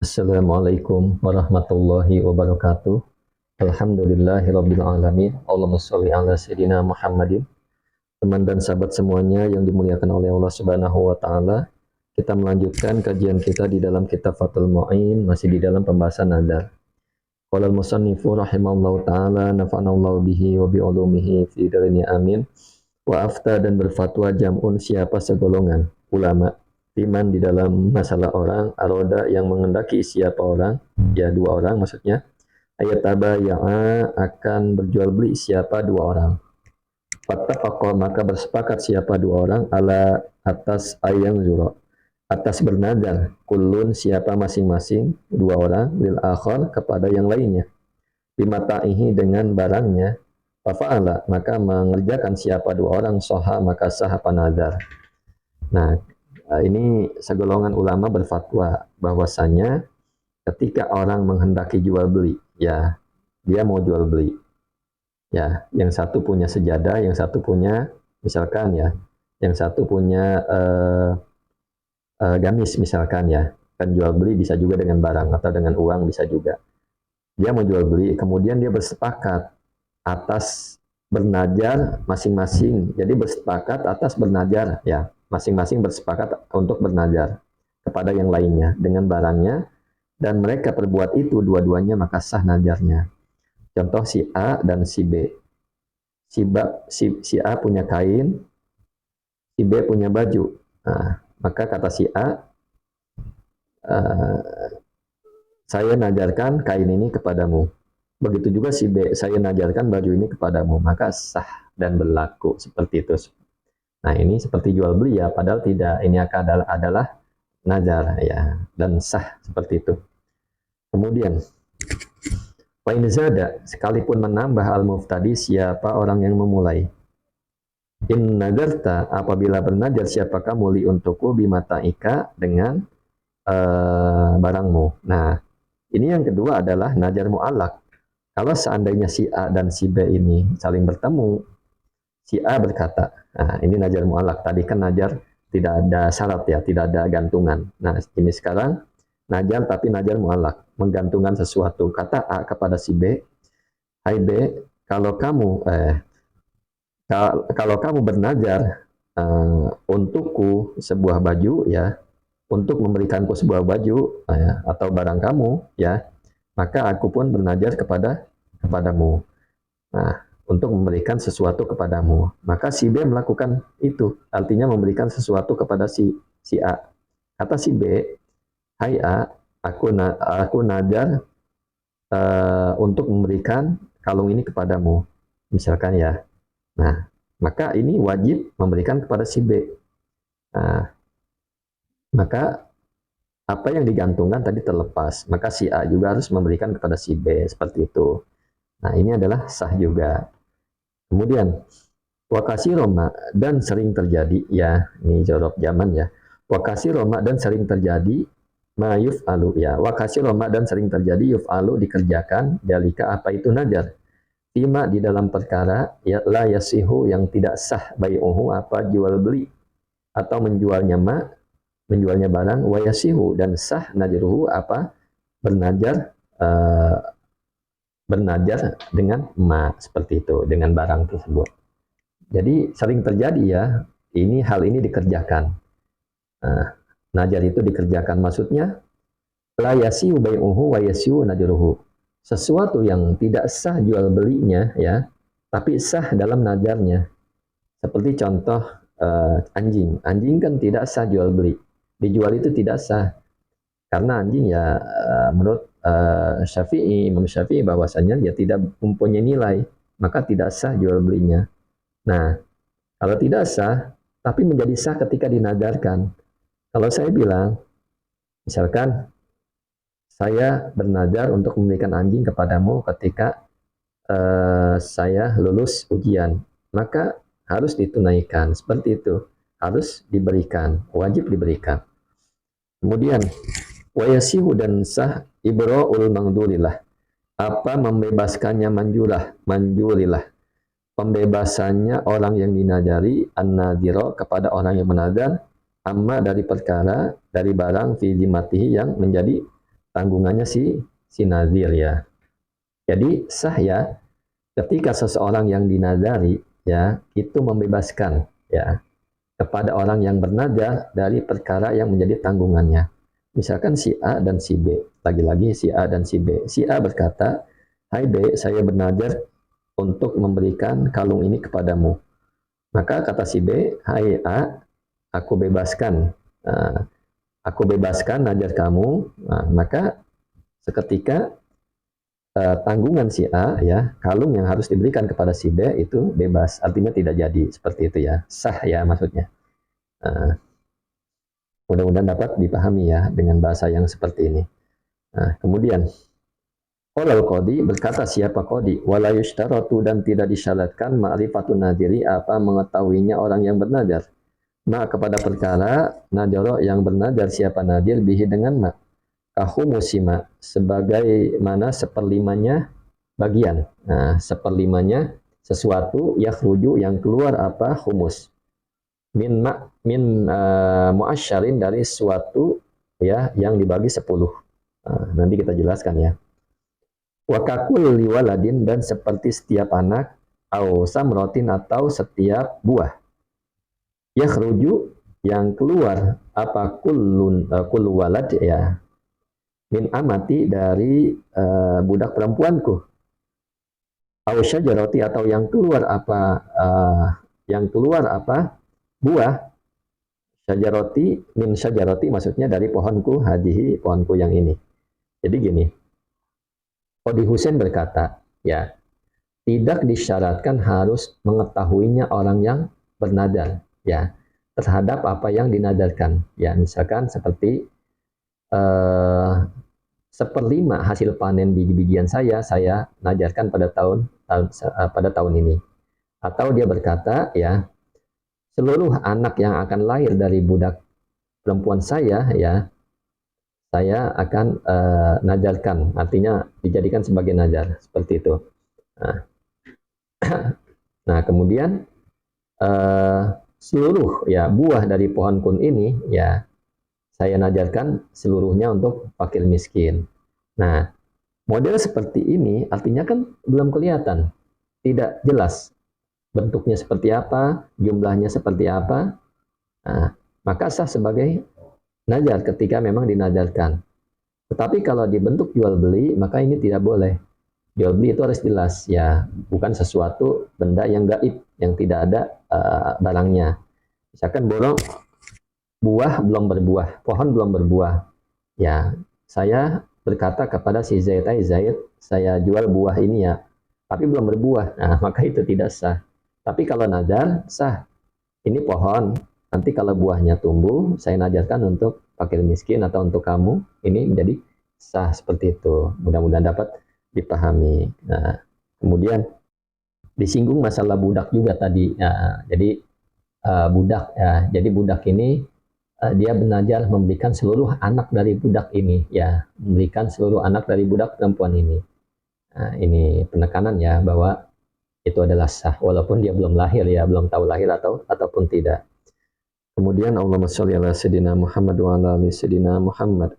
Assalamualaikum warahmatullahi wabarakatuh. Alhamdulillahirabbil alamin. Allahumma shalli ala sayidina Muhammadin. Teman dan sahabat semuanya yang dimuliakan oleh Allah Subhanahu wa taala, kita melanjutkan kajian kita di dalam kitab Fathul Mu'in, masih di dalam pembahasan nadar. Qala al-musannifu rahimahullahu taala nafa'anallahu bihi wa bi ulumihi fi darini amin. Wa afta dan berfatwa jam'un siapa segolongan ulama iman di dalam masalah orang aroda yang mengendaki siapa orang, ya dua orang maksudnya, ayat tabaya'a akan berjual beli siapa dua orang, fattafaqqa maka bersepakat siapa dua orang ala atas ayang zuro atas bernadar kulun siapa masing-masing dua orang lil akhar kepada yang lainnya bimata'ihi dengan barangnya, fafa'ala maka mengerjakan siapa dua orang soha maka sah panadar. Nah, ini segolongan ulama berfatwa bahwasanya ketika orang menghendaki jual beli, ya dia mau jual beli, ya yang satu punya sejadah, yang satu punya misalkan ya, yang satu punya gamis misalkan ya, kan jual beli bisa juga dengan barang atau dengan uang bisa juga. Dia mau jual beli, kemudian dia bersepakat atas bernajar masing-masing. Jadi bersepakat atas bernajar ya, masing-masing bersepakat untuk bernajar kepada yang lainnya dengan barangnya dan mereka perbuat itu dua-duanya maka sah najarnya. Contoh si A dan si B. Si A punya kain, si B punya baju. Nah, maka kata si A, saya najarkan kain ini kepadamu. Begitu juga si B, saya najarkan baju ini kepadamu, maka sah dan berlaku seperti itu. Nah, ini seperti jual beli ya, padahal tidak. Ini adalah nazar ya, dan sah seperti itu. Kemudian, wa in zada, sekalipun menambah al-muftadi siapa orang yang memulai. In nadarta, apabila bernadar siapa kamu li untukku bimataika dengan barangmu. Nah, ini yang kedua adalah najar mu'allak. Kalau seandainya si A dan si B ini saling bertemu, si A berkata, nah ini najar mu'allak, tadi kan najar tidak ada syarat ya, tidak ada gantungan. Nah ini sekarang najar tapi najar mu'allak, menggantungkan sesuatu. Kata A kepada si B, hai B, kalau kamu bernajar untukku sebuah baju ya, untuk memberikanku sebuah baju atau barang kamu ya, maka aku pun bernajar kepadamu. Nah, untuk memberikan sesuatu kepadamu. Maka si B melakukan itu, artinya memberikan sesuatu kepada si A. Kata si B, hai A, aku najar untuk memberikan kalung ini kepadamu. Misalkan ya. Nah, maka ini wajib memberikan kepada si B. Nah, maka apa yang digantungkan tadi terlepas, maka si A juga harus memberikan kepada si B, seperti itu. Nah, ini adalah sah juga. Kemudian, wakasi Roma dan sering terjadi, ya, ini jorok zaman ya. Wakasi Roma dan sering terjadi, mayuf alu, ya. Wakasi Roma dan sering terjadi, yuf alu dikerjakan, dalika apa itu najar. Tima di dalam perkara, ya la yasihu yang tidak sah bayuhu apa jual beli atau menjualnya barang, wayasihu dan sah najruhu apa bernajar dengan seperti itu, dengan barang tersebut. Jadi sering terjadi ya, hal ini dikerjakan. Najar itu dikerjakan, maksudnya la yasihu bai'uhu wa yasihu najruhu. Sesuatu yang tidak sah jual belinya ya, tapi sah dalam najarnya. Seperti contoh anjing. Anjing kan tidak sah jual beli. Dijual itu tidak sah. Karena anjing ya menurut Imam Syafi'i bahwasanya dia tidak mempunyai nilai, maka tidak sah jual belinya. Nah, kalau tidak sah, tapi menjadi sah ketika dinadarkan. Kalau saya bilang, misalkan saya bernadar untuk memberikan anjing kepadamu ketika saya lulus ujian, maka harus ditunaikan, seperti itu. Harus diberikan, wajib diberikan. Kemudian, wayasihu dan sah ibra'ul mangdurillah. Apa membebaskannya manjurilah. Pembebasannya orang yang dinadari an-nadhiro kepada orang yang menadar amma dari perkara dari barang fi dimatihi yang menjadi tanggungannya si nazir ya. Jadi sah ya ketika seseorang yang dinadari ya itu membebaskan ya kepada orang yang bernadar dari perkara yang menjadi tanggungannya. Misalkan si A dan si B, lagi-lagi si A dan si B. Si A berkata, "Hai B, saya bernadar untuk memberikan kalung ini kepadamu." Maka kata si B, "Hai A, aku bebaskan, uh, aku bebaskan nadar kamu." Maka seketika tanggungan si A ya, kalung yang harus diberikan kepada si B itu bebas, artinya tidak jadi seperti itu ya, sah ya maksudnya. Uh, Mudah-mudahan dapat dipahami ya dengan bahasa yang seperti ini. Nah, kemudian qolal qadi berkata siapa qadi wala yushtaratu dan tidak disyaratkan ma'rifatun nadiri apa mengetahuinya orang yang bernadar. Ma kepada perkara nadaro yang bernadar siapa nadir bihi dengan ma kahumusima sebagaimana seperlimanya bagian. Nah, seperlimanya sesuatu yakhruju yang keluar apa humus min muasyarin dari suatu ya yang dibagi 10. Nanti kita jelaskan ya. Wa kakul liwaladin dan seperti setiap anak au samrotin atau setiap buah. Yakhruju yang keluar apa kullu walad ya min amati dari budak perempuanku. Au syajarati atau yang keluar apa buah syajaroti min syajaroti maksudnya dari pohonku hadihi pohonku yang ini. Jadi gini, Qadi Husain berkata, ya tidak disyaratkan harus mengetahuinya orang yang bernadar, ya terhadap apa yang dinadarkan. Ya misalkan seperti eh, seperlima hasil panen biji-bijian saya najarkan pada tahun ini. Atau dia berkata, ya seluruh anak yang akan lahir dari budak perempuan saya akan najarkan, artinya dijadikan sebagai najar seperti itu. Nah, nah kemudian seluruh ya buah dari pohon kun ini ya saya najarkan seluruhnya untuk fakir miskin. Nah, model seperti ini artinya kan belum kelihatan, tidak jelas bentuknya seperti apa, jumlahnya seperti apa. Nah, maka sah sebagai najar ketika memang dinajarkan. Tetapi kalau dibentuk jual beli, maka ini tidak boleh. Jual beli itu harus jelas, ya, bukan sesuatu benda yang gaib, yang tidak ada barangnya. Misalkan borong buah belum berbuah, pohon belum berbuah. Ya, saya berkata kepada si Zaid, Zaid, saya jual buah ini ya, tapi belum berbuah. Nah, maka itu tidak sah. Tapi kalau nazar, sah. Ini pohon, nanti kalau buahnya tumbuh, saya najarkan untuk fakir miskin atau untuk kamu, ini menjadi sah seperti itu. Mudah-mudahan dapat dipahami. Nah, kemudian disinggung masalah budak juga tadi. Nah, jadi budak ya, jadi budak ini dia benajar memberikan seluruh anak dari budak ini, ya, memberikan seluruh anak dari budak perempuan ini. Nah, ini penekanan ya bahwa itu adalah sah walaupun dia belum lahir ya, belum tahu lahir ataupun tidak. Kemudian Allahumma sholli ala sayyidina Muhammad wa ala ali sayyidina Muhammad.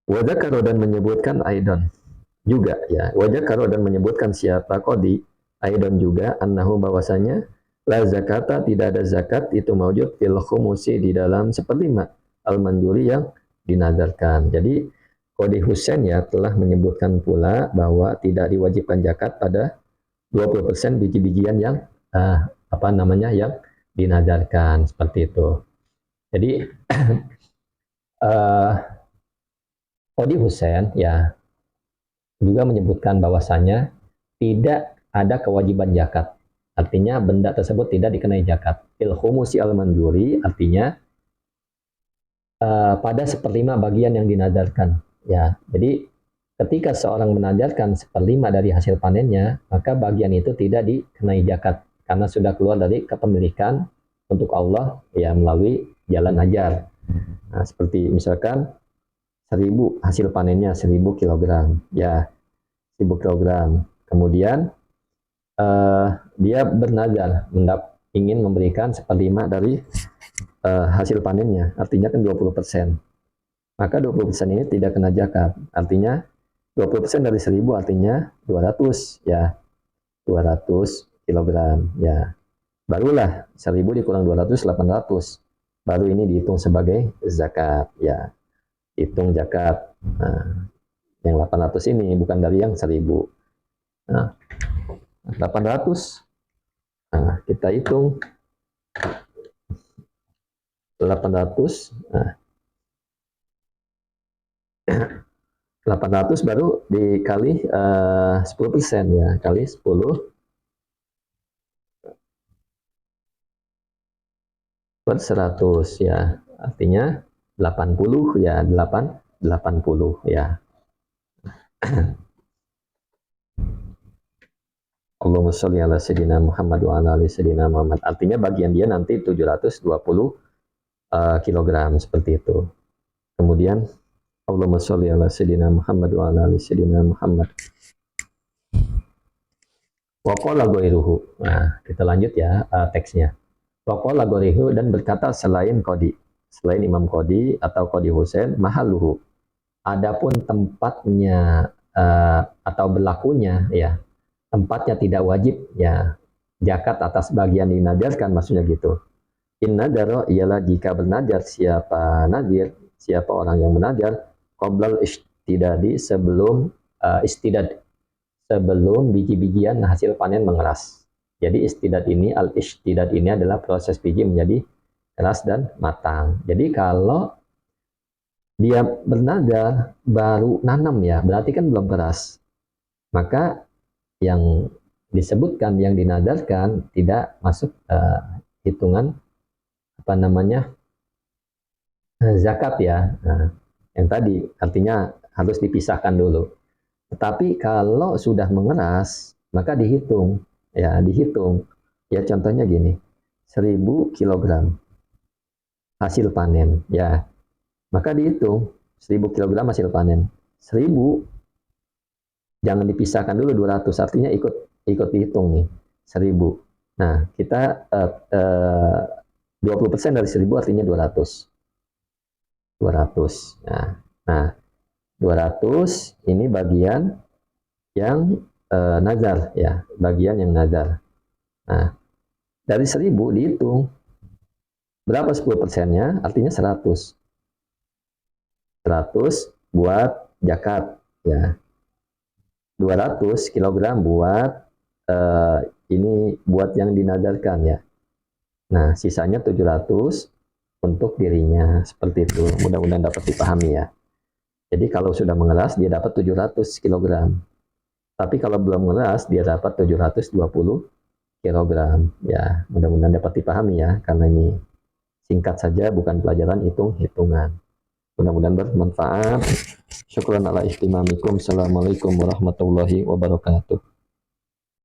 Wa dzakara dan menyebutkan aidan juga ya. Wa dzakara dan menyebutkan siapa qadi aidan juga annahu bahwasanya la zakata tidak ada zakat itu maujud fil khumusi di dalam seperlima al-manjuri yang dinadarkan. Jadi Qadi Husain ya telah menyebutkan pula bahwa tidak diwajibkan zakat pada 20% biji-bijian yang yang dinadarkan seperti itu. Jadi Qadi Husain ya juga menyebutkan bahwasanya tidak ada kewajiban zakat. Artinya benda tersebut tidak dikenai zakat. Il khumusi al-manjuri artinya pada seperlima bagian yang dinadarkan. Ya, jadi ketika seorang menadarkan seperlima dari hasil panennya, maka bagian itu tidak dikenai zakat karena sudah keluar dari kepemilikan untuk Allah ya melalui jalan najar. Nah, seperti misalkan 1000 hasil panennya 1000 kilogram, ya 1000 kilogram. Kemudian dia bernazar ingin memberikan seperlima dari hasil panennya, artinya kan 20%. maka 20% ini tidak kena zakat. Artinya 20% dari 1000 artinya 200 ya. 200 kilogram ya. Barulah 1000 dikurang 200 800. Baru ini dihitung sebagai zakat ya. Hitung zakat. Nah, yang 800 ini bukan dari yang 1000. Nah, 800. Nah, kita hitung 800. Nah, 800 baru dikali 10% ya, kali 10 per 100 ya. Artinya 80 ya, 80 ya. Allahumma sholli ala sayyidina Muhammad wa ala ali sayyidina Muhammad. Artinya bagian dia nanti 720 kilogram seperti itu. Kemudian Allahumma sholli ala sayyidina Muhammad wa ala ali sayyidina Muhammad. Wa qala ghairuhu. Nah, kita lanjut ya teksnya. Wa qala ghairuhu, dan berkata selain Qadi, selain Imam Qadi atau Qadi Husain, mahalluhu. Adapun tempatnya atau berlakunya ya, tempatnya tidak wajib ya zakat atas bagian dinadarkan, maksudnya gitu. In nadara ialah jika bernadar siapa nadir, siapa orang yang menadar qoblal istidadi, sebelum istidad, sebelum biji-bijian hasil panen mengeras. Jadi istidad ini, al-istidad ini adalah proses biji menjadi keras dan matang. Jadi kalau dia bernadar baru nanam ya, berarti kan belum keras. Maka yang disebutkan, yang dinadarkan tidak masuk hitungan apa namanya zakat ya. Nah, yang tadi artinya harus dipisahkan dulu. Tetapi kalau sudah mengeras, maka dihitung ya, dihitung. Ya contohnya gini, 1000 kilogram hasil panen ya. Maka dihitung 1000 kilogram hasil panen. 1000 jangan dipisahkan dulu 200, artinya ikut dihitung nih 1000. Nah, kita 20% dari 1000 artinya 200. 200. Nah, 200 ini bagian yang nazar ya, bagian yang nazar. Nah, dari 1000 dihitung berapa 10%-nya, artinya 100. 100 buat zakat ya. 200 kilogram buat ini buat yang dinadarkan ya. Nah, sisanya 700 untuk dirinya, seperti itu. Mudah-mudahan dapat dipahami ya. Jadi kalau sudah mengeras dia dapat 700 kilogram. Tapi kalau belum mengeras dia dapat 720 kilogram. Ya, mudah-mudahan dapat dipahami ya, karena ini singkat saja, bukan pelajaran hitung-hitungan. Mudah-mudahan bermanfaat. Syukran ala istimamikum. Assalamualaikum warahmatullahi wabarakatuh.